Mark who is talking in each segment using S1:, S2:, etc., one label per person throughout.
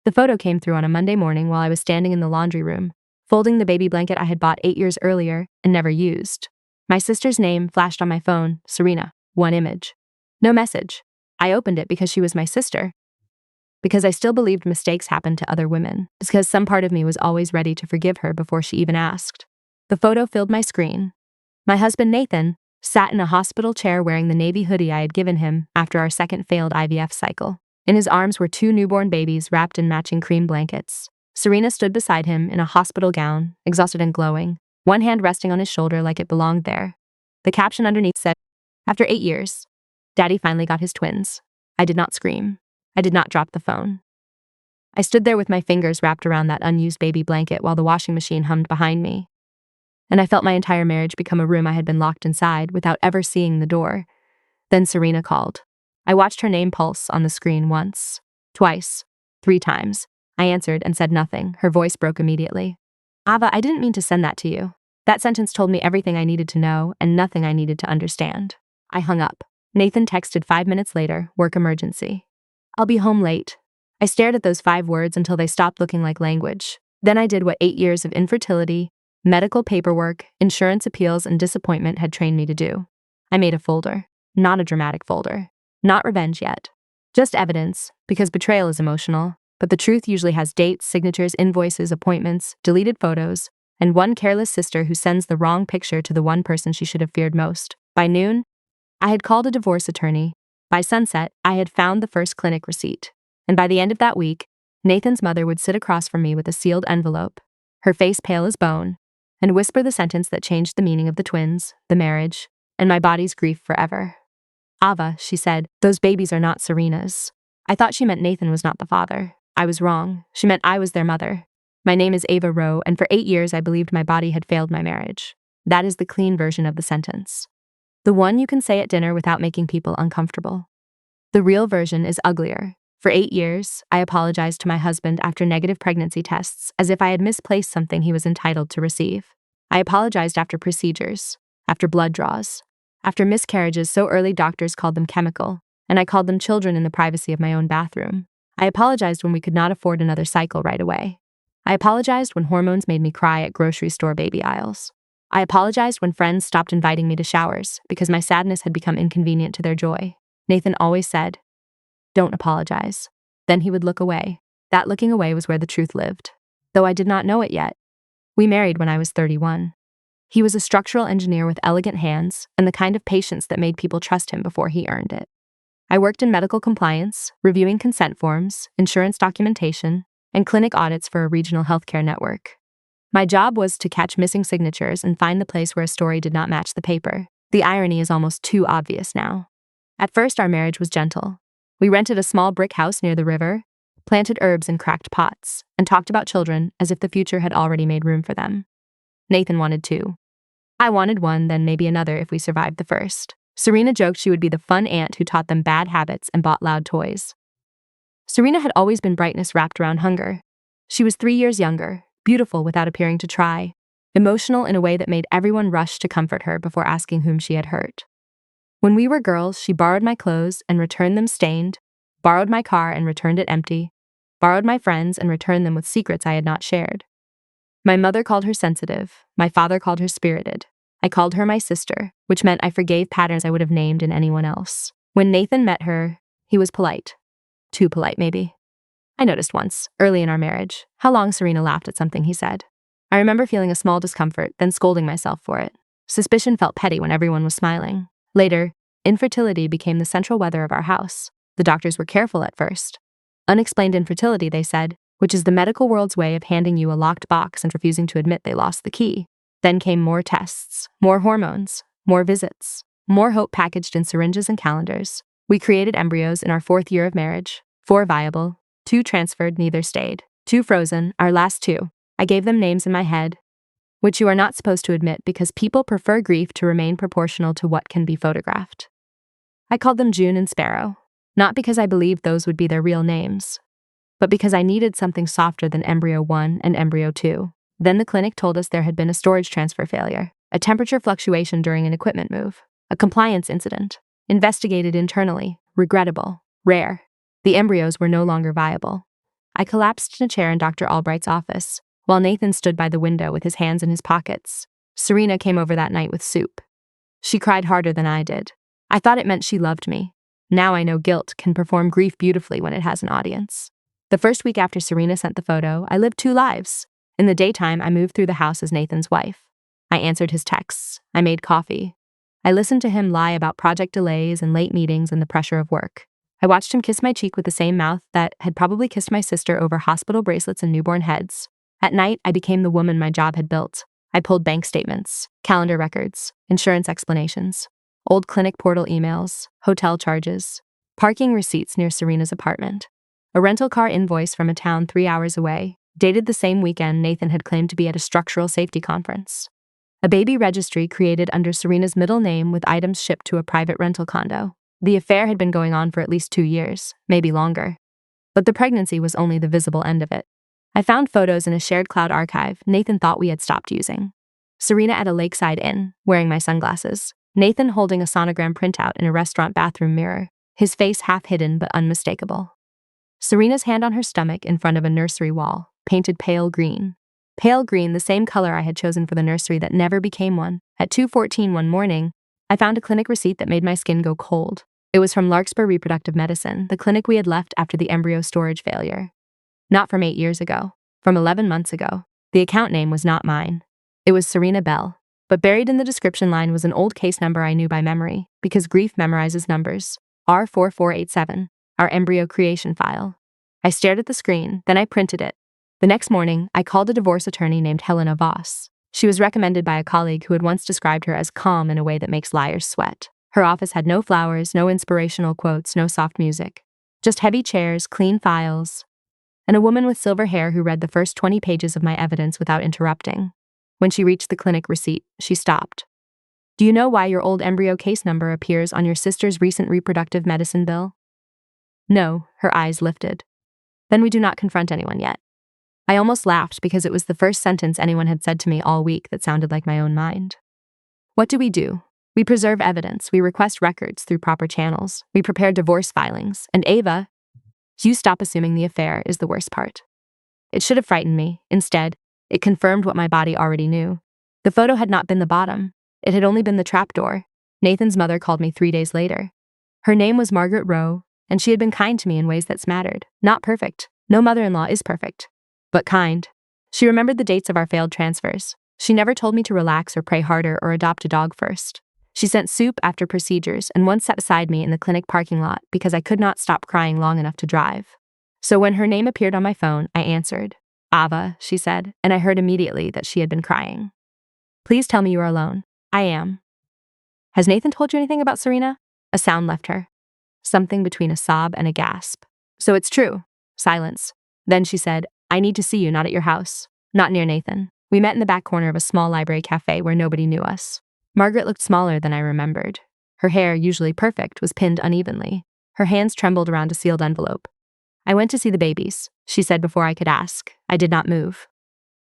S1: The photo came through on a Monday morning while I was standing in the laundry room, folding the baby blanket I had bought 8 years earlier and never used. My sister's name flashed on my phone, Serena. One image. No message. I opened it because she was my sister. Because I still believed mistakes happened to other women. Because some part of me was always ready to forgive her before she even asked. The photo filled my screen. My husband, Nathan, sat in a hospital chair wearing the navy hoodie I had given him after our second failed IVF cycle. In his arms were 2 newborn babies wrapped in matching cream blankets. Serena stood beside him in a hospital gown, exhausted and glowing, one hand resting on his shoulder like it belonged there. The caption underneath said, "After 8 years, Daddy finally got his twins." I did not scream. I did not drop the phone. I stood there with my fingers wrapped around that unused baby blanket while the washing machine hummed behind me. And I felt my entire marriage become a room I had been locked inside without ever seeing the door. Then Serena called. I watched her name pulse on the screen once, twice, 3 times. I answered and said nothing. Her voice broke immediately. "Ava, I didn't mean to send that to you." That sentence told me everything I needed to know and nothing I needed to understand. I hung up. Nathan texted 5 minutes later, "Work emergency. I'll be home late." I stared at those 5 words until they stopped looking like language. Then I did what 8 years of infertility, medical paperwork, insurance appeals, and disappointment had trained me to do. I made a folder. Not a dramatic folder. Not revenge yet. Just evidence, because betrayal is emotional, but the truth usually has dates, signatures, invoices, appointments, deleted photos, and one careless sister who sends the wrong picture to the one person she should have feared most. By noon, I had called a divorce attorney. By sunset, I had found the first clinic receipt. And by the end of that week, Nathan's mother would sit across from me with a sealed envelope, her face pale as bone, and whisper the sentence that changed the meaning of the twins, the marriage, and my body's grief forever. "Ava," she said, "those babies are not Serena's." I thought she meant Nathan was not the father. I was wrong. She meant I was their mother. My name is Ava Rowe, and for 8 years I believed my body had failed my marriage. That is the clean version of the sentence. The one you can say at dinner without making people uncomfortable. The real version is uglier. For 8 years, I apologized to my husband after negative pregnancy tests, as if I had misplaced something he was entitled to receive. I apologized after procedures, after blood draws, after miscarriages so early doctors called them chemical, and I called them children in the privacy of my own bathroom. I apologized when we could not afford another cycle right away. I apologized when hormones made me cry at grocery store baby aisles. I apologized when friends stopped inviting me to showers because my sadness had become inconvenient to their joy. Nathan always said, "Don't apologize." Then he would look away. That looking away was where the truth lived. Though I did not know it yet. We married when I was 31. He was a structural engineer with elegant hands and the kind of patience that made people trust him before he earned it. I worked in medical compliance, reviewing consent forms, insurance documentation, and clinic audits for a regional healthcare network. My job was to catch missing signatures and find the place where a story did not match the paper. The irony is almost too obvious now. At first, our marriage was gentle. We rented a small brick house near the river, planted herbs in cracked pots, and talked about children as if the future had already made room for them. Nathan wanted 2. I wanted 1, then maybe another if we survived the first. Serena joked she would be the fun aunt who taught them bad habits and bought loud toys. Serena had always been brightness wrapped around hunger. She was 3 years younger, beautiful without appearing to try, emotional in a way that made everyone rush to comfort her before asking whom she had hurt. When we were girls, she borrowed my clothes and returned them stained, borrowed my car and returned it empty, borrowed my friends and returned them with secrets I had not shared. My mother called her sensitive, my father called her spirited. I called her my sister, which meant I forgave patterns I would have named in anyone else. When Nathan met her, he was polite. Too polite, maybe. I noticed once, early in our marriage, how long Serena laughed at something he said. I remember feeling a small discomfort, then scolding myself for it. Suspicion felt petty when everyone was smiling. Later, infertility became the central weather of our house. The doctors were careful at first. Unexplained infertility, they said, which is the medical world's way of handing you a locked box and refusing to admit they lost the key. Then came more tests, more hormones, more visits, more hope packaged in syringes and calendars. We created embryos in our 4th year of marriage, 4 viable, 2 transferred, neither stayed, 2 frozen, our last 2. I gave them names in my head, which you are not supposed to admit because people prefer grief to remain proportional to what can be photographed. I called them June and Sparrow, not because I believed those would be their real names, but because I needed something softer than embryo 1 and embryo 2. Then the clinic told us there had been a storage transfer failure, a temperature fluctuation during an equipment move, a compliance incident, investigated internally, regrettable, rare. The embryos were no longer viable. I collapsed in a chair in Dr. Albright's office, while Nathan stood by the window with his hands in his pockets. Serena came over that night with soup. She cried harder than I did. I thought it meant she loved me. Now I know guilt can perform grief beautifully when it has an audience. The first week after Serena sent the photo, I lived 2 lives. In the daytime, I moved through the house as Nathan's wife. I answered his texts. I made coffee. I listened to him lie about project delays and late meetings and the pressure of work. I watched him kiss my cheek with the same mouth that had probably kissed my sister over hospital bracelets and newborn heads. At night, I became the woman my job had built. I pulled bank statements, calendar records, insurance explanations, old clinic portal emails, hotel charges, parking receipts near Serena's apartment, a rental car invoice from a town 3 hours away, dated the same weekend Nathan had claimed to be at a structural safety conference. A baby registry created under Serena's middle name with items shipped to a private rental condo. The affair had been going on for at least 2 years, maybe longer. But the pregnancy was only the visible end of it. I found photos in a shared cloud archive Nathan thought we had stopped using. Serena at a lakeside inn, wearing my sunglasses. Nathan holding a sonogram printout in a restaurant bathroom mirror, his face half hidden but unmistakable. Serena's hand on her stomach in front of a nursery wall, painted pale green. Pale green, the same color I had chosen for the nursery that never became one. At 2:14 one morning, I found a clinic receipt that made my skin go cold. It was from Larkspur Reproductive Medicine, the clinic we had left after the embryo storage failure. Not from 8 years ago, from 11 months ago. The account name was not mine. It was Serena Bell. But buried in the description line was an old case number I knew by memory, because grief memorizes numbers. R4487, our embryo creation file. I stared at the screen, then I printed it. The next morning, I called a divorce attorney named Helena Voss. She was recommended by a colleague who had once described her as calm in a way that makes liars sweat. Her office had no flowers, no inspirational quotes, no soft music. Just heavy chairs, clean files, and a woman with silver hair who read the first 20 pages of my evidence without interrupting. When she reached the clinic receipt, she stopped. Do you know why your old embryo case number appears on your sister's recent reproductive medicine bill? No, her eyes lifted. Then we do not confront anyone yet. I almost laughed because it was the first sentence anyone had said to me all week that sounded like my own mind. What do? We preserve evidence, we request records through proper channels, we prepare divorce filings, and Ava, you stop assuming the affair is the worst part. It should have frightened me. Instead, it confirmed what my body already knew. The photo had not been the bottom. It had only been the trapdoor. Nathan's mother called me 3 days later. Her name was Margaret Rowe, and she had been kind to me in ways that mattered. Not perfect. No mother-in-law is perfect. But kind. She remembered the dates of our failed transfers. She never told me to relax or pray harder or adopt a dog first. She sent soup after procedures and once sat beside me in the clinic parking lot because I could not stop crying long enough to drive. So when her name appeared on my phone, I answered. Ava, she said, and I heard immediately that she had been crying. Please tell me you are alone. I am. Has Nathan told you anything about Serena? A sound left her. Something between a sob and a gasp. So it's true. Silence. Then she said, I need to see you, not at your house. Not near Nathan. We met in the back corner of a small library cafe where nobody knew us. Margaret looked smaller than I remembered. Her hair, usually perfect, was pinned unevenly. Her hands trembled around a sealed envelope. I went to see the babies, she said before I could ask. I did not move.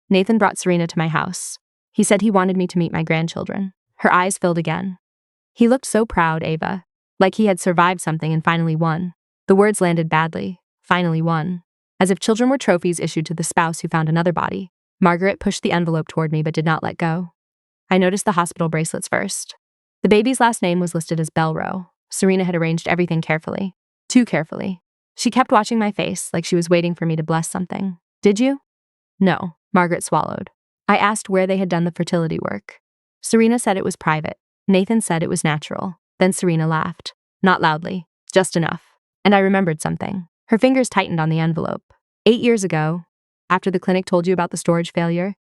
S1: Nathan brought Serena to my house. He said he wanted me to meet my grandchildren. Her eyes filled again. He looked so proud, Ava. Like he had survived something and finally won. The words landed badly. Finally won. As if children were trophies issued to the spouse who found another body. Margaret pushed the envelope toward me but did not let go. I noticed the hospital bracelets first. The baby's last name was listed as Belrow. Serena had arranged everything carefully. Too carefully. She kept watching my face like she was waiting for me to bless something. Did you? No, Margaret swallowed. I asked where they had done the fertility work. Serena said it was private. Nathan said it was natural. Then Serena laughed. Not loudly, just enough. And I remembered something. Her fingers tightened on the envelope. 8 years ago, after the clinic told you about the storage failure,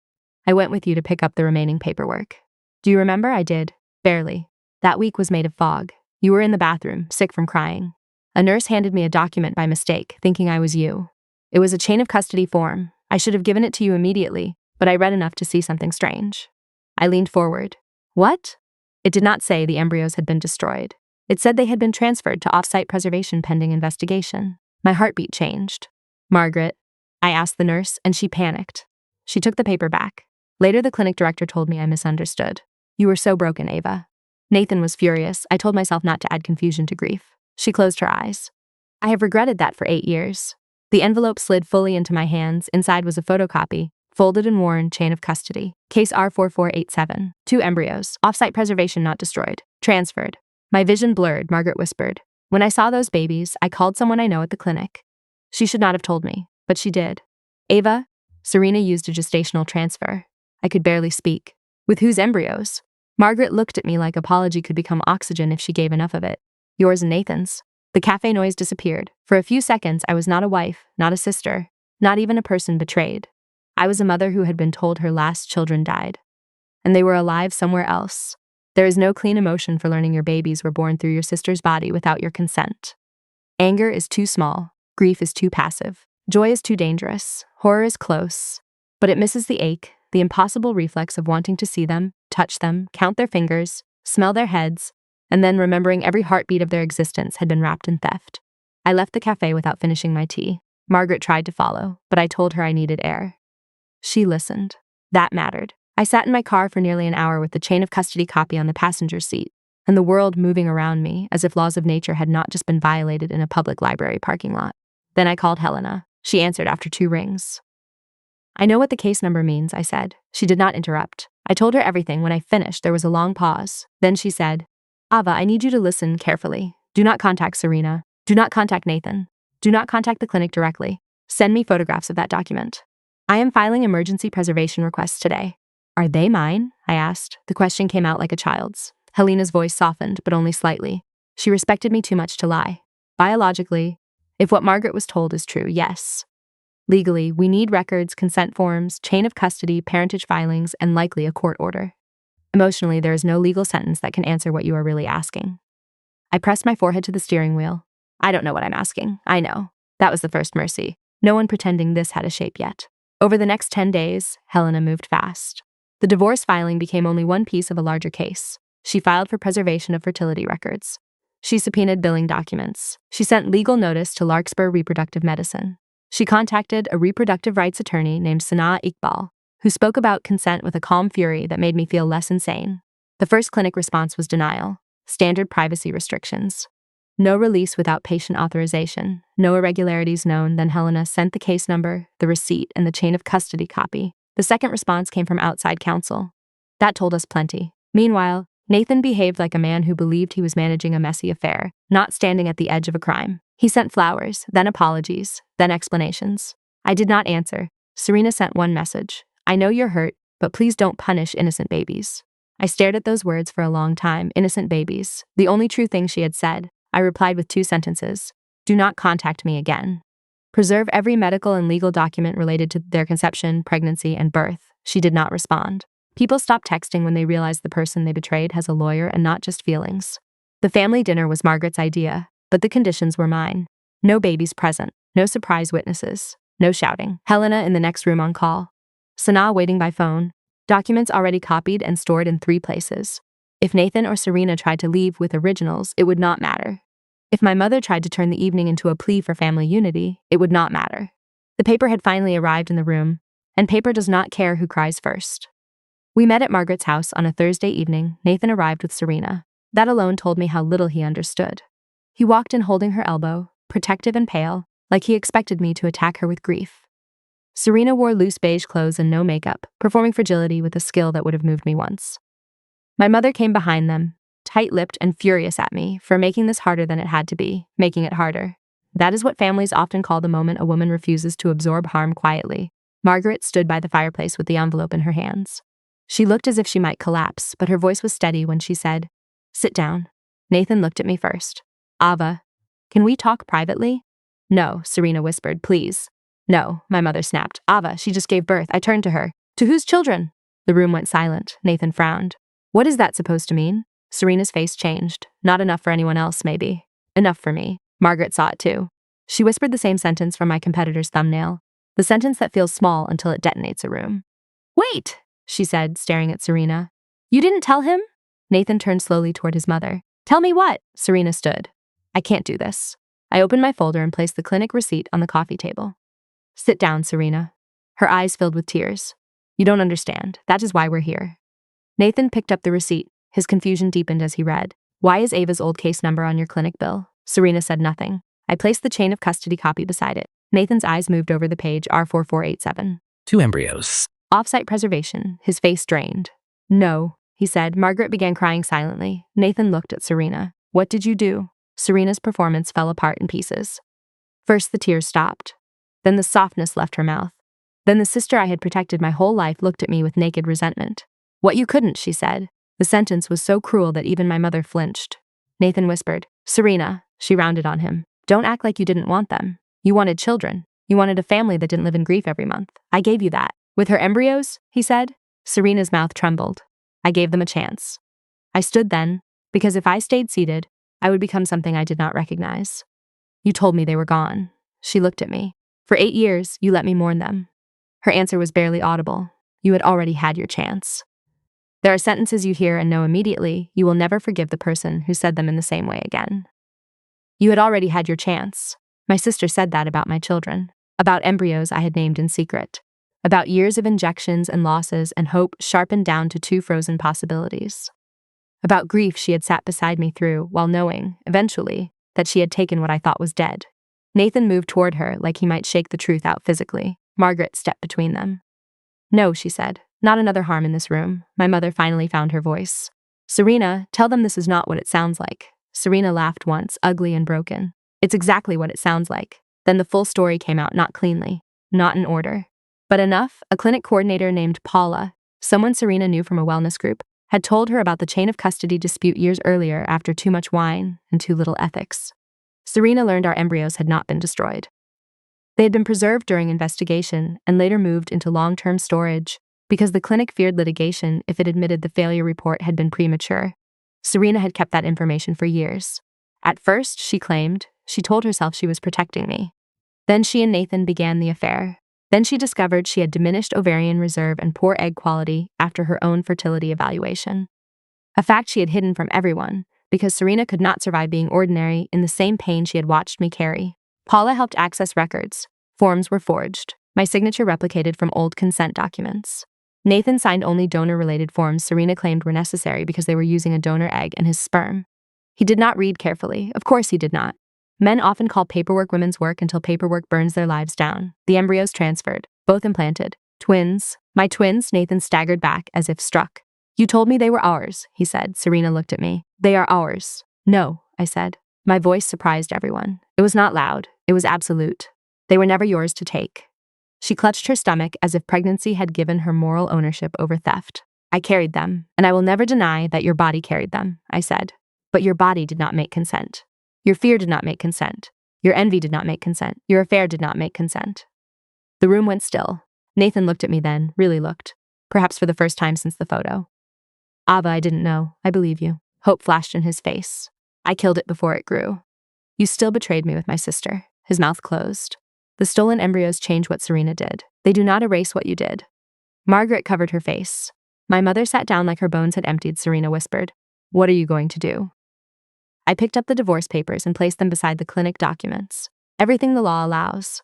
S1: I went with you to pick up the remaining paperwork. Do you remember? I did. Barely. That week was made of fog. You were in the bathroom, sick from crying. A nurse handed me a document by mistake, thinking I was you. It was a chain of custody form. I should have given it to you immediately, but I read enough to see something strange. I leaned forward. What? It did not say the embryos had been destroyed. It said they had been transferred to off-site preservation pending investigation. My heartbeat changed. Margaret, I asked the nurse, and she panicked. She took the paper back. Later, the clinic director told me I misunderstood. You were so broken, Ava. Nathan was furious. I told myself not to add confusion to grief. She closed her eyes. I have regretted that for 8 years. The envelope slid fully into my hands. Inside was a photocopy, folded and worn, chain of custody. Case R4487. 2 embryos. Offsite preservation not destroyed. Transferred. My vision blurred, Margaret whispered. When I saw those babies, I called someone I know at the clinic. She should not have told me, but she did. Ava, Serena used a gestational transfer. I could barely speak. With whose embryos? Margaret looked at me like apology could become oxygen if she gave enough of it. Yours and Nathan's. The cafe noise disappeared. For a few seconds, I was not a wife, not a sister, not even a person betrayed. I was a mother who had been told her last children died. And they were alive somewhere else. There is no clean emotion for learning your babies were born through your sister's body without your consent. Anger is too small. Grief is too passive. Joy is too dangerous. Horror is close. But it misses the ache, the impossible reflex of wanting to see them, touch them, count their fingers, smell their heads, and then remembering every heartbeat of their existence had been wrapped in theft. I left the cafe without finishing my tea. Margaret tried to follow, but I told her I needed air. She listened. That mattered. I sat in my car for nearly an hour with the chain of custody copy on the passenger seat, and the world moving around me as if laws of nature had not just been violated in a public library parking lot. Then I called Helena. She answered after 2 rings. I know what the case number means, I said. She did not interrupt. I told her everything. When I finished, there was a long pause. Then she said, Ava, I need you to listen carefully. Do not contact Serena. Do not contact Nathan. Do not contact the clinic directly. Send me photographs of that document. I am filing emergency preservation requests today. Are they mine? I asked. The question came out like a child's. Helena's voice softened, but only slightly. She respected me too much to lie. Biologically, if what Margaret was told is true, yes. Legally, we need records, consent forms, chain of custody, parentage filings, and likely a court order. Emotionally, there is no legal sentence that can answer what you are really asking. I pressed my forehead to the steering wheel. I don't know what I'm asking. I know. That was the first mercy. No one pretending this had a shape yet. Over the next 10 days, Helena moved fast. The divorce filing became only one piece of a larger case. She filed for preservation of fertility records. She subpoenaed billing documents. She sent legal notice to Larkspur Reproductive Medicine. She contacted a reproductive rights attorney named Sanaa Iqbal, who spoke about consent with a calm fury that made me feel less insane. The first clinic response was denial, standard privacy restrictions. No release without patient authorization, no irregularities known. Then Helena sent the case number, the receipt, and the chain of custody copy. The second response came from outside counsel. That told us plenty. Meanwhile, Nathan behaved like a man who believed he was managing a messy affair, not standing at the edge of a crime. He sent flowers, then apologies, then explanations. I did not answer. Serena sent one message. I know you're hurt, but please don't punish innocent babies. I stared at those words for a long time. Innocent babies. The only true thing she had said. I replied with 2 sentences. Do not contact me again. Preserve every medical and legal document related to their conception, pregnancy, and birth. She did not respond. People stop texting when they realize the person they betrayed has a lawyer and not just feelings. The family dinner was Margaret's idea, but the conditions were mine. No babies present, no surprise witnesses, no shouting. Helena in the next room on call. Sanaa waiting by phone. Documents already copied and stored in 3 places. If Nathan or Serena tried to leave with originals, it would not matter. If my mother tried to turn the evening into a plea for family unity, it would not matter. The paper had finally arrived in the room, and paper does not care who cries first. We met at Margaret's house on a Thursday evening. Nathan arrived with Serena. That alone told me how little he understood. He walked in holding her elbow, protective and pale, like he expected me to attack her with grief. Serena wore loose beige clothes and no makeup, performing fragility with a skill that would have moved me once. My mother came behind them, tight-lipped and furious at me for making this harder than it had to be, making it harder. That is what families often call the moment a woman refuses to absorb harm quietly. Margaret stood by the fireplace with the envelope in her hands. She looked as if she might collapse, but her voice was steady when she said, "Sit down." Nathan looked at me first. "Ava, can we talk privately?" "No," Serena whispered, "please." "No," my mother snapped. "Ava, she just gave birth." I turned to her. "To whose children?" The room went silent. Nathan frowned. "What is that supposed to mean?" Serena's face changed. "Not enough for anyone else, maybe. Enough for me." Margaret saw it too. She whispered the same sentence from my competitor's thumbnail. The sentence that feels small until it detonates a room. "Wait," she said, staring at Serena. "You didn't tell him?" Nathan turned slowly toward his mother. "Tell me what?" Serena stood. "I can't do this." I opened my folder and placed the clinic receipt on the coffee table. "Sit down, Serena." Her eyes filled with tears. "You don't understand. That is why we're here." Nathan picked up the receipt. His confusion deepened as he read. "Why is Ava's old case number on your clinic bill?" Serena said nothing. I placed the chain of custody copy beside it. Nathan's eyes moved over the page R4487.
S2: 2 embryos.
S1: Offsite preservation, his face drained. No, he said. Margaret began crying silently. Nathan looked at Serena. What did you do? Serena's performance fell apart in pieces. First the tears stopped. Then the softness left her mouth. Then the sister I had protected my whole life looked at me with naked resentment. What you couldn't, she said. The sentence was so cruel that even my mother flinched. Nathan whispered, Serena, she rounded on him. Don't act like you didn't want them. You wanted children. You wanted a family that didn't live in grief every month. I gave you that. With her embryos, he said. Serena's mouth trembled. I gave them a chance. I stood then, because if I stayed seated, I would become something I did not recognize. You told me they were gone. She looked at me. For 8 years, you let me mourn them. Her answer was barely audible. You had already had your chance. There are sentences you hear and know immediately you will never forgive the person who said them in the same way again. You had already had your chance. My sister said that about my children, about embryos I had named in secret, about years of injections and losses and hope sharpened down to 2 frozen possibilities, about grief she had sat beside me through while knowing, eventually, that she had taken what I thought was dead. Nathan moved toward her like he might shake the truth out physically. Margaret stepped between them. No, she said. Not another harm in this room. My mother finally found her voice. Serena, tell them this is not what it sounds like. Serena laughed once, ugly and broken. It's exactly what it sounds like. Then the full story came out, not cleanly, not in order. But enough, a clinic coordinator named Paula, someone Serena knew from a wellness group, had told her about the chain of custody dispute years earlier after too much wine and too little ethics. Serena learned our embryos had not been destroyed. They had been preserved during investigation and later moved into long-term storage because the clinic feared litigation if it admitted the failure report had been premature. Serena had kept that information for years. At first, she claimed, she told herself she was protecting me. Then she and Nathan began the affair. Then she discovered she had diminished ovarian reserve and poor egg quality after her own fertility evaluation. A fact she had hidden from everyone, because Serena could not survive being ordinary in the same pain she had watched me carry. Paula helped access records. Forms were forged. My signature replicated from old consent documents. Nathan signed only donor-related forms Serena claimed were necessary because they were using a donor egg and his sperm. He did not read carefully. Of course he did not. Men often call paperwork women's work until paperwork burns their lives down. The embryos transferred, both implanted. Twins. My twins, Nathan staggered back as if struck. You told me they were ours, he said. Serena looked at me. They are ours. No, I said. My voice surprised everyone. It was not loud. It was absolute. They were never yours to take. She clutched her stomach as if pregnancy had given her moral ownership over theft. I carried them, and I will never deny that your body carried them, I said. But your body did not make consent. Your fear did not make consent. Your envy did not make consent. Your affair did not make consent. The room went still. Nathan looked at me then, really looked. Perhaps for the first time since the photo. Ava, I didn't know. I believe you. Hope flashed in his face. I killed it before it grew. You still betrayed me with my sister. His mouth closed. The stolen embryos change what Serena did. They do not erase what you did. Margaret covered her face. My mother sat down like her bones had emptied. Serena whispered, What are you going to do? I picked up the divorce papers and placed them beside the clinic documents. Everything the law allows.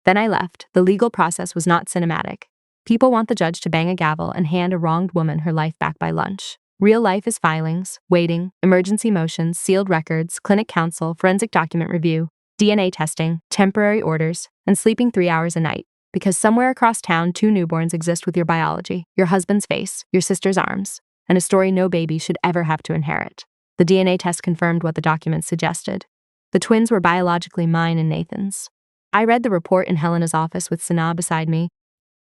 S1: Then I left. The legal process was not cinematic. People want the judge to bang a gavel and hand a wronged woman her life back by lunch. Real life is filings, waiting, emergency motions, sealed records, clinic counsel, forensic document review, DNA testing, temporary orders, and sleeping 3 hours a night. Because somewhere across town, 2 newborns exist with your biology, your husband's face, your sister's arms, and a story no baby should ever have to inherit. The DNA test confirmed what the documents suggested. The twins were biologically mine and Nathan's. I read the report in Helena's office with Sanaa beside me,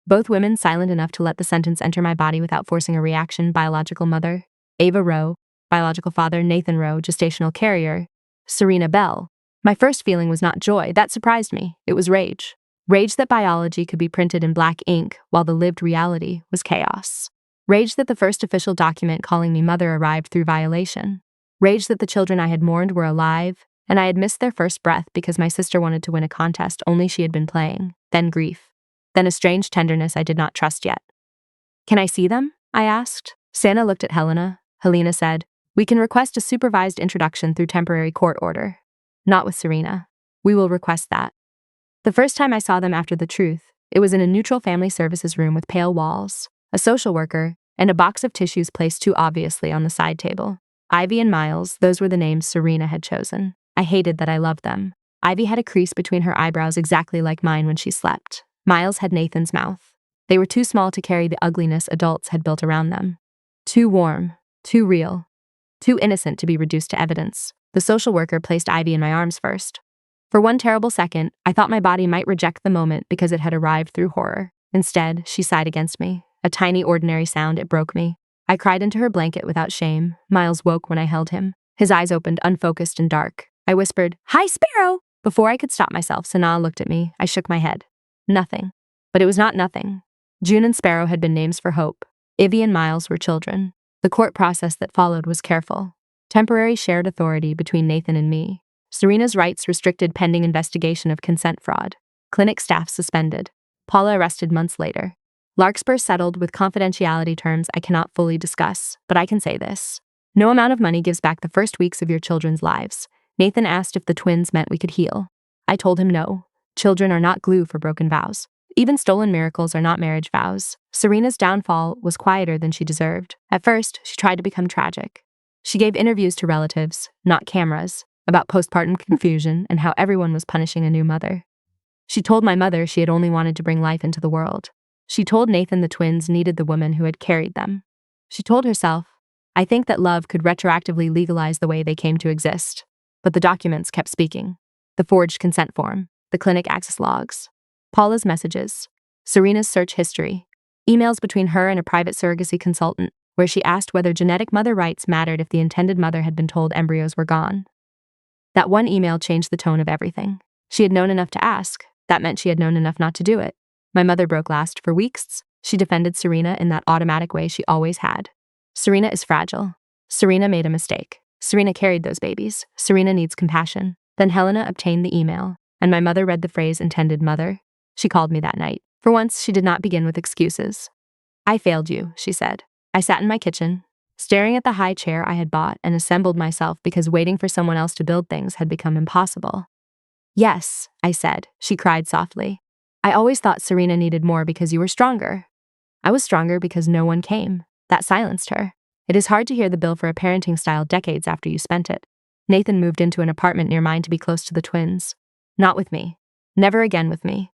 S1: both women silent enough to let the sentence enter my body without forcing a reaction. Biological mother, Ava Rowe. Biological father, Nathan Rowe, gestational carrier, Serena Bell. My first feeling was not joy. That surprised me. It was rage. Rage that biology could be printed in black ink while the lived reality was chaos. Rage that the first official document calling me mother arrived through violation. Rage that the children I had mourned were alive, and I had missed their first breath because my sister wanted to win a contest only she had been playing. Then grief. Then a strange tenderness I did not trust yet. Can I see them? I asked. Santa looked at Helena. Helena said, We can request a supervised introduction through temporary court order. Not with Serena. We will request that. The first time I saw them after the truth, it was in a neutral family services room with pale walls, a social worker, and a box of tissues placed too obviously on the side table. Ivy and Miles, those were the names Serena had chosen. I hated that I loved them. Ivy had a crease between her eyebrows exactly like mine when she slept. Miles had Nathan's mouth. They were too small to carry the ugliness adults had built around them. Too warm, too real, too innocent to be reduced to evidence. The social worker placed Ivy in my arms first. For one terrible second, I thought my body might reject the moment because it had arrived through horror. Instead, she sighed against me. A tiny, ordinary sound, it broke me. I cried into her blanket without shame. Miles woke when I held him. His eyes opened, unfocused and dark. I whispered, "Hi, Sparrow!" Before I could stop myself, Sanaa looked at me. I shook my head. Nothing. But it was not nothing. June and Sparrow had been names for hope. Ivy and Miles were children. The court process that followed was careful. Temporary shared authority between Nathan and me. Serena's rights restricted pending investigation of consent fraud. Clinic staff suspended. Paula arrested months later. Larkspur settled with confidentiality terms I cannot fully discuss, but I can say this. No amount of money gives back the first weeks of your children's lives. Nathan asked if the twins meant we could heal. I told him no. Children are not glue for broken vows. Even stolen miracles are not marriage vows. Serena's downfall was quieter than she deserved. At first, she tried to become tragic. She gave interviews to relatives, not cameras, about postpartum confusion and how everyone was punishing a new mother. She told my mother she had only wanted to bring life into the world. She told Nathan the twins needed the woman who had carried them. She told herself, "I think that love could retroactively legalize the way they came to exist." But the documents kept speaking. The forged consent form, the clinic access logs, Paula's messages, Serena's search history, emails between her and a private surrogacy consultant, where she asked whether genetic mother rights mattered if the intended mother had been told embryos were gone. That one email changed the tone of everything. She had known enough to ask. That meant she had known enough not to do it. My mother broke last. For weeks, she defended Serena in that automatic way she always had. Serena is fragile. Serena made a mistake. Serena carried those babies. Serena needs compassion. Then Helena obtained the email, and my mother read the phrase intended mother. She called me that night. For once, she did not begin with excuses. "I failed you," she said. I sat in my kitchen, staring at the high chair I had bought and assembled myself because waiting for someone else to build things had become impossible. "Yes," I said. She cried softly. "I always thought Serena needed more because you were stronger." I was stronger because no one came. That silenced her. It is hard to hear the bill for a parenting style decades after you spent it. Nathan moved into an apartment near mine to be close to the twins. Not with me. Never again with me.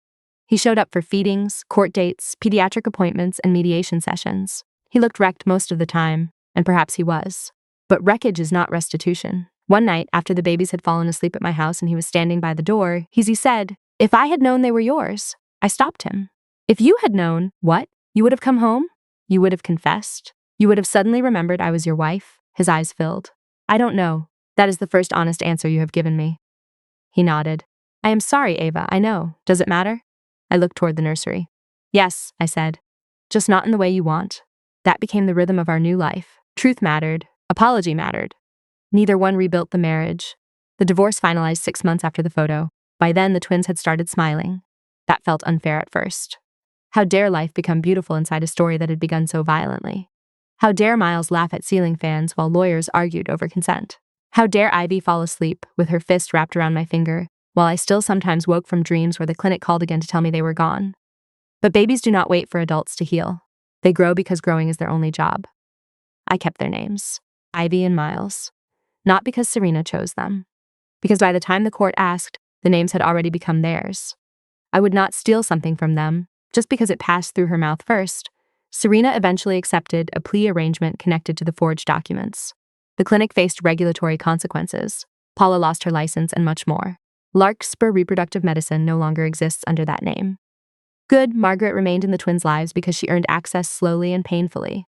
S1: He showed up for feedings, court dates, pediatric appointments, and mediation sessions. He looked wrecked most of the time, and perhaps he was. But wreckage is not restitution. One night, after the babies had fallen asleep at my house and he was standing by the door, he said, "If I had known they were yours." I stopped him. "If you had known, what? You would have come home? You would have confessed? You would have suddenly remembered I was your wife?" His eyes filled. "I don't know. That is the first honest answer you have given me." He nodded. "I am sorry, Ava, I know. Does it matter?" I looked toward the nursery. "Yes," I said. "Just not in the way you want." That became the rhythm of our new life. Truth mattered. Apology mattered. Neither one rebuilt the marriage. The divorce finalized 6 months after the photo. By then, the twins had started smiling. That felt unfair at first. How dare life become beautiful inside a story that had begun so violently? How dare Miles laugh at ceiling fans while lawyers argued over consent? How dare Ivy fall asleep with her fist wrapped around my finger, while I still sometimes woke from dreams where the clinic called again to tell me they were gone? But babies do not wait for adults to heal. They grow because growing is their only job. I kept their names, Ivy and Miles. Not because Serena chose them. Because by the time the court asked, the names had already become theirs. I would not steal something from them, just because it passed through her mouth first. Serena eventually accepted a plea arrangement connected to the forged documents. The clinic faced regulatory consequences. Paula lost her license and much more. Larkspur Reproductive Medicine no longer exists under that name. Good, Margaret remained in the twins' lives because she earned access slowly and painfully.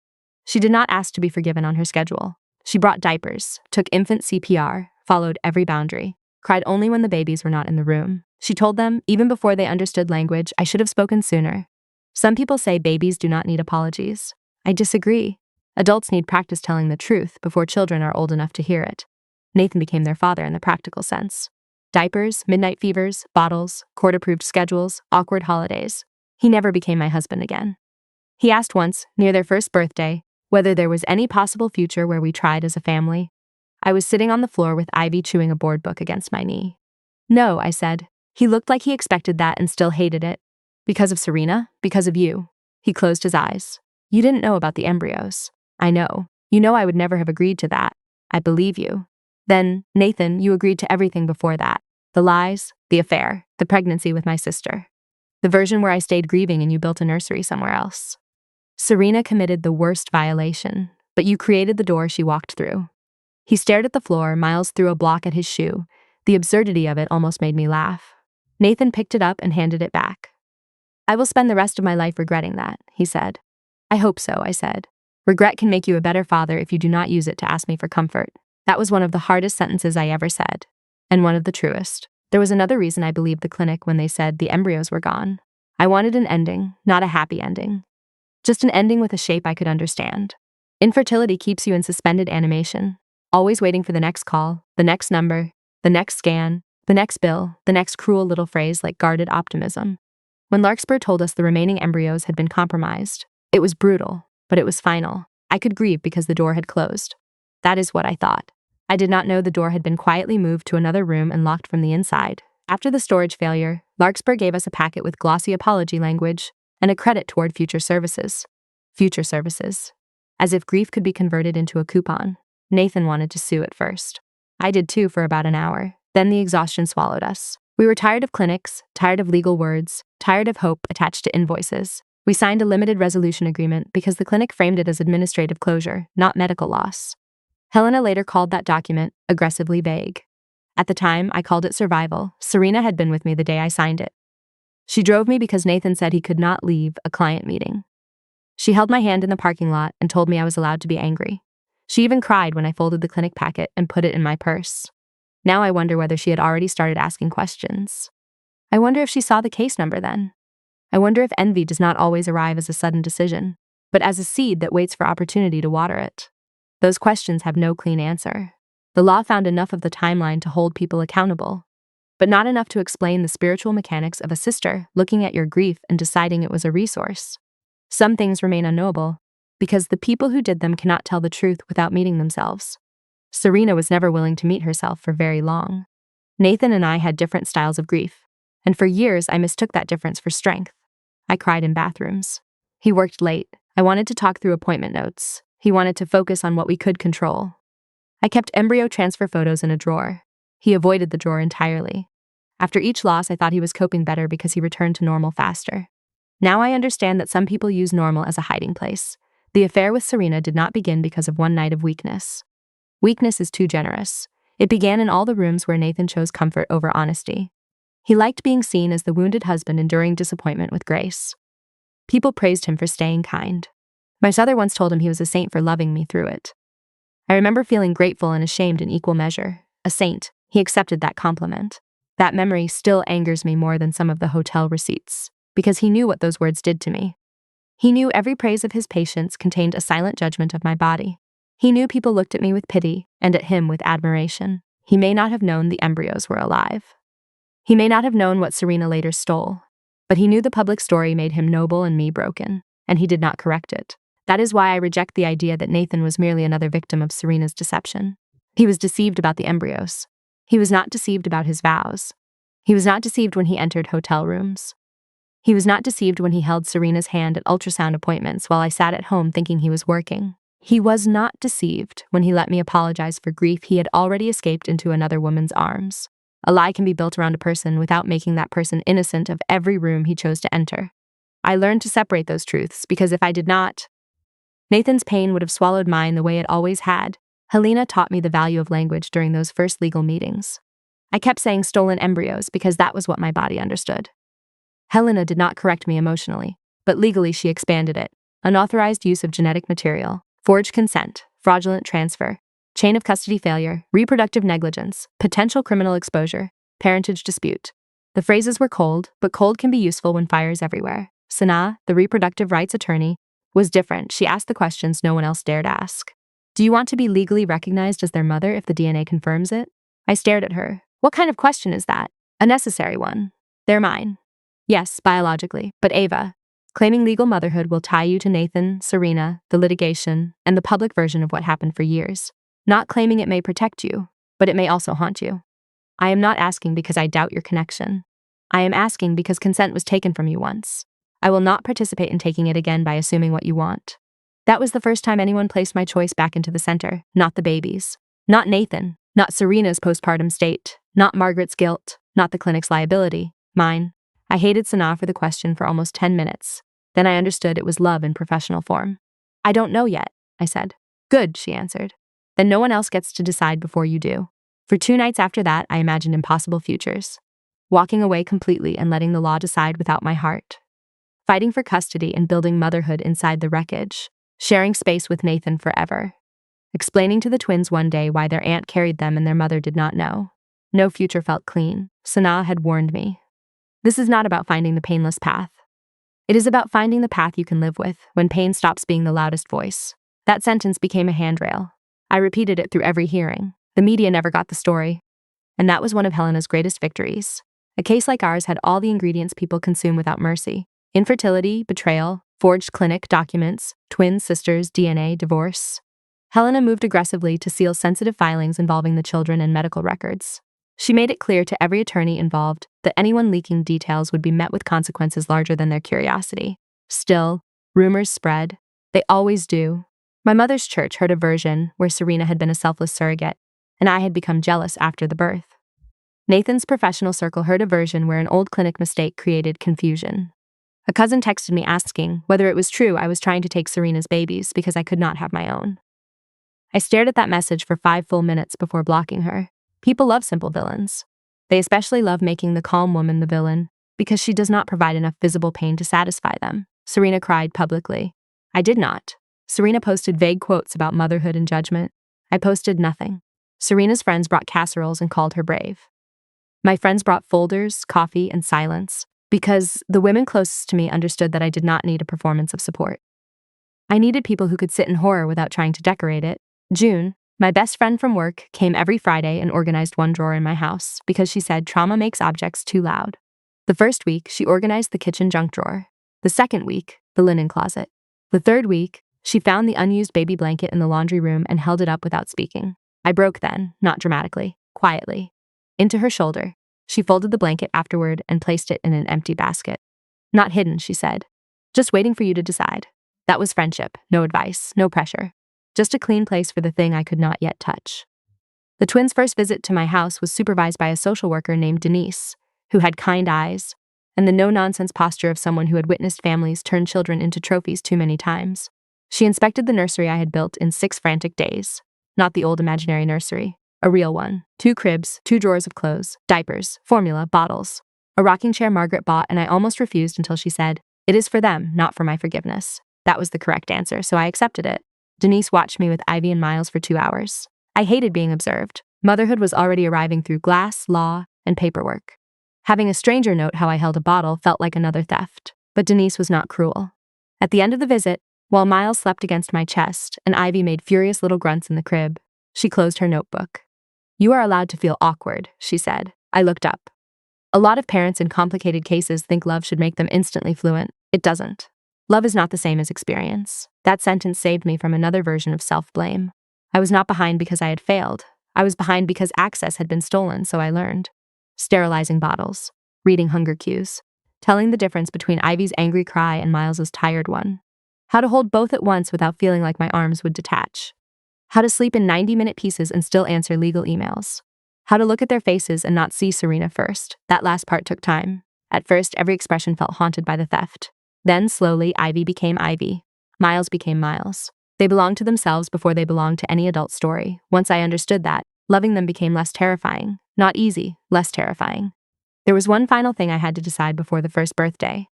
S1: She did not ask to be forgiven on her schedule. She brought diapers, took infant CPR, followed every boundary, cried only when the babies were not in the room. She told them, even before they understood language, I should have spoken sooner. Some people say babies do not need apologies. I disagree. Adults need practice telling the truth before children are old enough to hear it. Nathan became their father in the practical sense. Diapers, midnight fevers, bottles, court-approved schedules, awkward holidays. He never became my husband again. He asked once, near their first birthday, whether there was any possible future where we tried as a family. I was sitting on the floor with Ivy chewing a board book against my knee. "No," I said. He looked like he expected that and still hated it. "Because of Serena? Because of you." He closed his eyes. "You didn't know about the embryos." "I know. You know I would never have agreed to that." "I believe you." "Then, Nathan, you agreed to everything before that." The lies, the affair, the pregnancy with my sister. The version where I stayed grieving and you built a nursery somewhere else. Serena committed the worst violation, but you created the door she walked through. He stared at the floor, Miles threw a block at his shoe. The absurdity of it almost made me laugh. Nathan picked it up and handed it back. I will spend the rest of my life regretting that, he said. I hope so, I said. Regret can make you a better father if you do not use it to ask me for comfort. That was one of the hardest sentences I ever said, and one of the truest. There was another reason I believed the clinic when they said the embryos were gone. I wanted an ending, not a happy ending. Just an ending with a shape I could understand. Infertility keeps you in suspended animation, always waiting for the next call, the next number, the next scan, the next bill, the next cruel little phrase like guarded optimism. When Larkspur told us the remaining embryos had been compromised, it was brutal, but it was final. I could grieve because the door had closed. That is what I thought. I did not know the door had been quietly moved to another room and locked from the inside. After the storage failure, Larkspur gave us a packet with glossy apology language and a credit toward future services. Future services. As if grief could be converted into a coupon. Nathan wanted to sue at first. I did too for about an hour. Then the exhaustion swallowed us. We were tired of clinics, tired of legal words, tired of hope attached to invoices. We signed a limited resolution agreement because the clinic framed it as administrative closure, not medical loss. Helena later called that document aggressively vague. At the time, I called it survival. Serena had been with me the day I signed it. She drove me because Nathan said he could not leave a client meeting. She held my hand in the parking lot and told me I was allowed to be angry. She even cried when I folded the clinic packet and put it in my purse. Now I wonder whether she had already started asking questions. I wonder if she saw the case number then. I wonder if envy does not always arrive as a sudden decision, but as a seed that waits for opportunity to water it. Those questions have no clean answer. The law found enough of the timeline to hold people accountable, but not enough to explain the spiritual mechanics of a sister looking at your grief and deciding it was a resource. Some things remain unknowable, because the people who did them cannot tell the truth without meeting themselves. Serena was never willing to meet herself for very long. Nathan and I had different styles of grief, and for years I mistook that difference for strength. I cried in bathrooms. He worked late. I wanted to talk through appointment notes. He wanted to focus on what we could control. I kept embryo transfer photos in a drawer. He avoided the drawer entirely. After each loss, I thought he was coping better because he returned to normal faster. Now I understand that some people use normal as a hiding place. The affair with Serena did not begin because of one night of weakness. Weakness is too generous. It began in all the rooms where Nathan chose comfort over honesty. He liked being seen as the wounded husband enduring disappointment with grace. People praised him for staying kind. My mother once told him he was a saint for loving me through it. I remember feeling grateful and ashamed in equal measure. A saint, he accepted that compliment. That memory still angers me more than some of the hotel receipts, because he knew what those words did to me. He knew every praise of his patience contained a silent judgment of my body. He knew people looked at me with pity and at him with admiration. He may not have known the embryos were alive. He may not have known what Serena later stole, but he knew the public story made him noble and me broken, and he did not correct it. That is why I reject the idea that Nathan was merely another victim of Serena's deception. He was deceived about the embryos. He was not deceived about his vows. He was not deceived when he entered hotel rooms. He was not deceived when he held Serena's hand at ultrasound appointments while I sat at home thinking he was working. He was not deceived when he let me apologize for grief he had already escaped into another woman's arms. A lie can be built around a person without making that person innocent of every room he chose to enter. I learned to separate those truths because if I did not, Nathan's pain would have swallowed mine the way it always had. Helena taught me the value of language during those first legal meetings. I kept saying stolen embryos because that was what my body understood. Helena did not correct me emotionally, but legally she expanded it. Unauthorized use of genetic material, forged consent, fraudulent transfer, chain of custody failure, reproductive negligence, potential criminal exposure, parentage dispute. The phrases were cold, but cold can be useful when fire is everywhere. Sana, the reproductive rights attorney, was different. She asked the questions no one else dared ask. Do you want to be legally recognized as their mother if the DNA confirms it? I stared at her. What kind of question is that? A necessary one. They're mine. Yes, biologically, but Ava, claiming legal motherhood will tie you to Nathan, Serena, the litigation, and the public version of what happened for years. Not claiming it may protect you, but it may also haunt you. I am not asking because I doubt your connection. I am asking because consent was taken from you once. I will not participate in taking it again by assuming what you want. That was the first time anyone placed my choice back into the center, not the baby's. Not Nathan, not Serena's postpartum state, not Margaret's guilt. Not the clinic's liability, mine. I hated Sanaa for the question for almost 10 minutes. Then I understood it was love in professional form. I don't know yet, I said. Good, she answered. Then no one else gets to decide before you do. For 2 nights after that, I imagined impossible futures. Walking away completely and letting the law decide without my heart. Fighting for custody and building motherhood inside the wreckage. Sharing space with Nathan forever. Explaining to the twins one day why their aunt carried them and their mother did not know. No future felt clean. Sanaa had warned me. This is not about finding the painless path. It is about finding the path you can live with when pain stops being the loudest voice. That sentence became a handrail. I repeated it through every hearing. The media never got the story. And that was one of Helena's greatest victories. A case like ours had all the ingredients people consume without mercy. Infertility, betrayal, forged clinic documents, twin sisters, DNA, divorce. Helena moved aggressively to seal sensitive filings involving the children and medical records. She made it clear to every attorney involved that anyone leaking details would be met with consequences larger than their curiosity. Still, rumors spread. They always do. My mother's church heard a version where Serena had been a selfless surrogate, and I had become jealous after the birth. Nathan's professional circle heard a version where an old clinic mistake created confusion. A cousin texted me asking whether it was true I was trying to take Serena's babies because I could not have my own. I stared at that message for 5 full minutes before blocking her. People love simple villains. They especially love making the calm woman the villain because she does not provide enough visible pain to satisfy them. Serena cried publicly. I did not. Serena posted vague quotes about motherhood and judgment. I posted nothing. Serena's friends brought casseroles and called her brave. My friends brought folders, coffee, and silence because the women closest to me understood that I did not need a performance of support. I needed people who could sit in horror without trying to decorate it. June, my best friend from work, came every Friday and organized one drawer in my house because she said trauma makes objects too loud. The first week, she organized the kitchen junk drawer. The second week, the linen closet. The third week, she found the unused baby blanket in the laundry room and held it up without speaking. I broke then, not dramatically, quietly. Into her shoulder. She folded the blanket afterward and placed it in an empty basket. Not hidden, she said. Just waiting for you to decide. That was friendship, no advice, no pressure. Just a clean place for the thing I could not yet touch. The twins' first visit to my house was supervised by a social worker named Denise, who had kind eyes, and the no-nonsense posture of someone who had witnessed families turn children into trophies too many times. She inspected the nursery I had built in 6 frantic days. Not the old imaginary nursery. A real one. 2 cribs, 2 drawers of clothes, diapers, formula, bottles. A rocking chair Margaret bought, and I almost refused until she said, "It is for them, not for my forgiveness." That was the correct answer, so I accepted it. Denise watched me with Ivy and Miles for 2 hours. I hated being observed. Motherhood was already arriving through glass, law, and paperwork. Having a stranger note how I held a bottle felt like another theft. But Denise was not cruel. At the end of the visit, while Miles slept against my chest and Ivy made furious little grunts in the crib, she closed her notebook. "You are allowed to feel awkward," she said. I looked up. A lot of parents in complicated cases think love should make them instantly fluent. It doesn't. Love is not the same as experience. That sentence saved me from another version of self-blame. I was not behind because I had failed. I was behind because access had been stolen, so I learned. Sterilizing bottles. Reading hunger cues. Telling the difference between Ivy's angry cry and Miles's tired one. How to hold both at once without feeling like my arms would detach. How to sleep in 90-minute pieces and still answer legal emails. How to look at their faces and not see Serena first. That last part took time. At first, every expression felt haunted by the theft. Then, slowly, Ivy became Ivy. Miles became Miles. They belonged to themselves before they belonged to any adult story. Once I understood that, loving them became less terrifying. Not easy, less terrifying. There was one final thing I had to decide before the first birthday.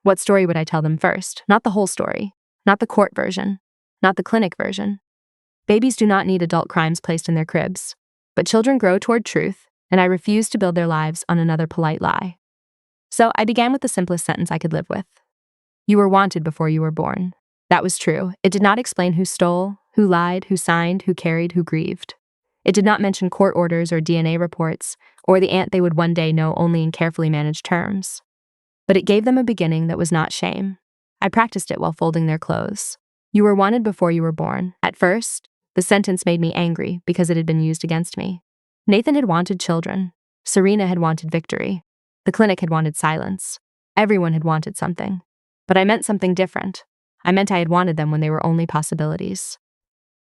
S1: What story would I tell them first? Not the whole story. Not the court version. Not the clinic version. Babies do not need adult crimes placed in their cribs. But children grow toward truth, and I refuse to build their lives on another polite lie. So I began with the simplest sentence I could live with. You were wanted before you were born. That was true. It did not explain who stole, who lied, who signed, who carried, who grieved. It did not mention court orders or DNA reports, or the aunt they would one day know only in carefully managed terms. But it gave them a beginning that was not shame. I practiced it while folding their clothes. You were wanted before you were born. At first, the sentence made me angry because it had been used against me. Nathan had wanted children. Serena had wanted victory. The clinic had wanted silence. Everyone had wanted something. But I meant something different. I meant I had wanted them when they were only possibilities.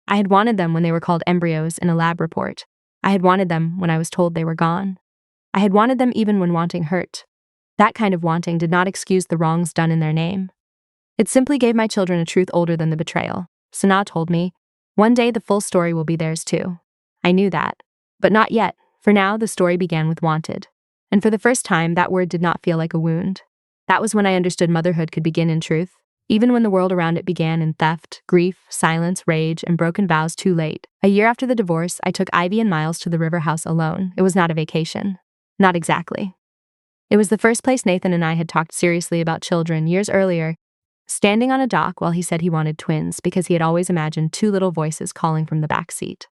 S1: I had wanted them when they were called embryos in a lab report. I had wanted them when I was told they were gone. I had wanted them even when wanting hurt. That kind of wanting did not excuse the wrongs done in their name. It simply gave my children a truth older than the betrayal. Sanaa told me, one day the full story will be theirs too. I knew that. But not yet. For now, the story began with wanted. And for the first time, that word did not feel like a wound. That was when I understood motherhood could begin in truth, even when the world around it began in theft, grief, silence, rage, and broken vows too late. A year after the divorce, I took Ivy and Miles to the river house alone. It was not a vacation. Not exactly. It was the first place Nathan and I had talked seriously about children years earlier, standing on a dock while he said he wanted twins because he had always imagined two little voices calling from the back seat.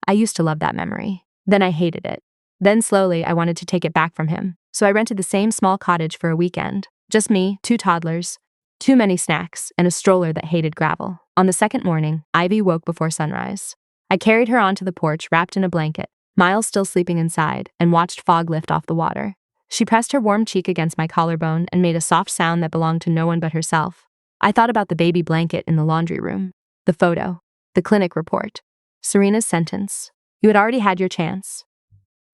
S1: I used to love that memory. Then I hated it. Then slowly, I wanted to take it back from him. So I rented the same small cottage for a weekend. Just me, two toddlers, too many snacks, and a stroller that hated gravel. On the second morning, Ivy woke before sunrise. I carried her onto the porch wrapped in a blanket, Miles still sleeping inside, and watched fog lift off the water. She pressed her warm cheek against my collarbone and made a soft sound that belonged to no one but herself. I thought about the baby blanket in the laundry room, the photo, the clinic report, Serena's sentence. You had already had your chance.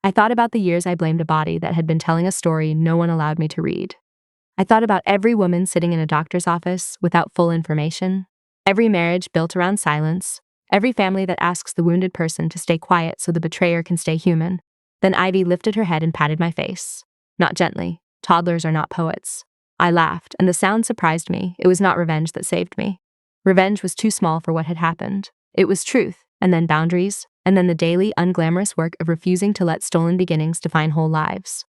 S1: I thought about the years I blamed a body that had been telling a story no one allowed me to read. I thought about every woman sitting in a doctor's office without full information, every marriage built around silence, every family that asks the wounded person to stay quiet so the betrayer can stay human. Then Ivy lifted her head and patted my face. Not gently. Toddlers are not poets. I laughed, and the sound surprised me. It was not revenge that saved me. Revenge was too small for what had happened. It was truth, and then boundaries, and then the daily, unglamorous work of refusing to let stolen beginnings define whole lives.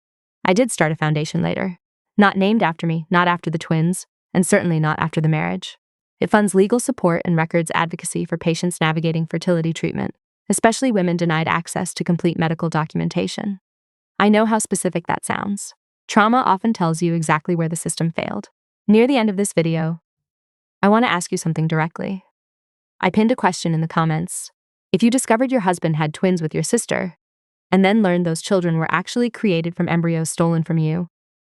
S1: I did start a foundation later. Not named after me, not after the twins, and certainly not after the marriage. It funds legal support and records advocacy for patients navigating fertility treatment, especially women denied access to complete medical documentation. I know how specific that sounds. Trauma often tells you exactly where the system failed. Near the end of this video, I want to ask you something directly. I pinned a question in the comments. If you discovered your husband had twins with your sister, and then learned those children were actually created from embryos stolen from you,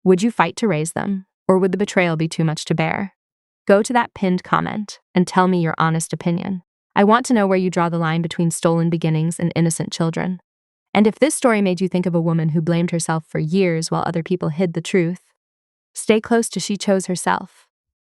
S1: would you fight to raise them, or would the betrayal be too much to bear? Go to that pinned comment and tell me your honest opinion. I want to know where you draw the line between stolen beginnings and innocent children. And if this story made you think of a woman who blamed herself for years while other people hid the truth, stay close to She Chose Herself.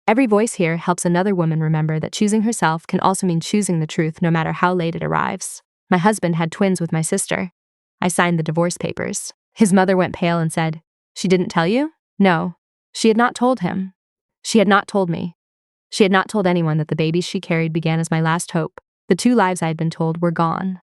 S1: Every voice here helps another woman remember that choosing herself can also mean choosing the truth no matter how late it arrives. My husband had twins with my sister. I signed the divorce papers. His mother went pale and said, "She didn't tell you?" No. She had not told him. She had not told me. She had not told anyone that the babies she carried began as my last hope. The two lives I had been told were gone.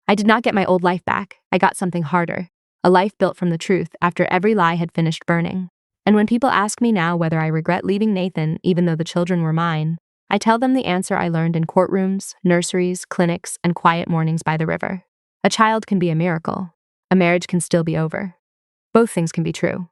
S1: I did not get my old life back. I got something harder. A life built from the truth after every lie had finished burning. And when people ask me now whether I regret leaving Nathan even though the children were mine, I tell them the answer I learned in courtrooms, nurseries, clinics, and quiet mornings by the river. A child can be a miracle. A marriage can still be over. Both things can be true.